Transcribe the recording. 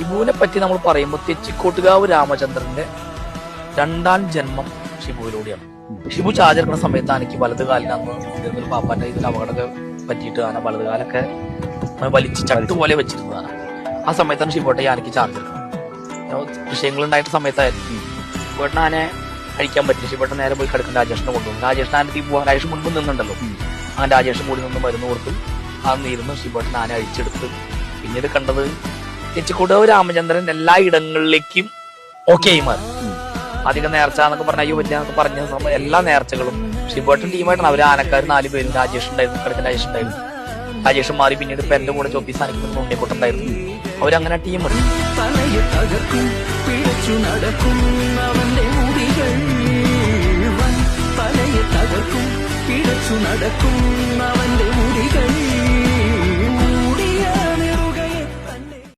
ഷിബുവിനെ പറ്റി നമ്മൾ പറയുമ്പോൾ തെച്ചിക്കോട്ടുകാവ് രാമചന്ദ്രന്റെ രണ്ടാം ജന്മം ഷിബുവിലൂടെയാണ്. ഷിബു ചാർജെടുക്കുന്ന സമയത്ത് എനിക്ക് വലത് കാലിന് അന്ന് ഇതൊരു പാപ്പാന്റെ ഇതിന് അപകടമൊക്കെ പറ്റിയിട്ട് ആന വലത് കാലൊക്കെ വലിച്ച് ചട്ട് പോലെ വെച്ചിരുന്നതാണ്. ആ സമയത്താണ് ഷിബുട്ടെ എനിക്ക് ചാർജ് എടുക്കുന്നത്. വിഷയങ്ങളുണ്ടായിട്ട് സമയത്തായിരുന്നു ഷിബുട്ടൻ ആനെ കഴിക്കാൻ പറ്റില്ല. ഷിബുട്ടൻ നേരെ പോയി കിടക്കുന്ന രാജേഷിനെ കൊണ്ടുപോകും. രാജേഷിന് ആനത്തി പോകാൻ രാജേഷ് മുൻപ് നിന്നുണ്ടല്ലോ, അങ്ങനെ രാജേഷ് കൂടി നിന്ന് മരുന്ന് കൊടുത്ത് അന്നിരുന്ന് ഷിബുട്ടൻ ആന അഴിച്ചെടുത്ത് പിന്നീട് കണ്ടത് തെച്ചിക്കോട്ടുകാവ് രാമചന്ദ്രൻ എല്ലാ ഇടങ്ങളിലേക്കും ഓക്കെ ആയി മാറി. അധികം നേർച്ച എന്നൊക്കെ പറഞ്ഞ അയ്യോ പറ്റില്ല എന്നൊക്കെ പറഞ്ഞ എല്ലാ നേർച്ചകളും ഷിബുട്ടൻ ടീമായിട്ടാണ്. അവർ ആനക്കാർ 4 പേരും രാജേഷ് ഉണ്ടായിരുന്നു, കിടക്കുന്ന രാജേഷ് ഉണ്ടായിരുന്നു. രാജേഷ് മാറി പിന്നീട് ഇപ്പൊ എന്റെ കൂടെ ചോപ്പി സാധിക്കുന്ന ഉണ്ണിക്കുട്ടുണ്ടായിരുന്നു. അവരങ്ങനെ ടീം ഉണ്ട്. നടക്കും അവന്റെ മുടികൾ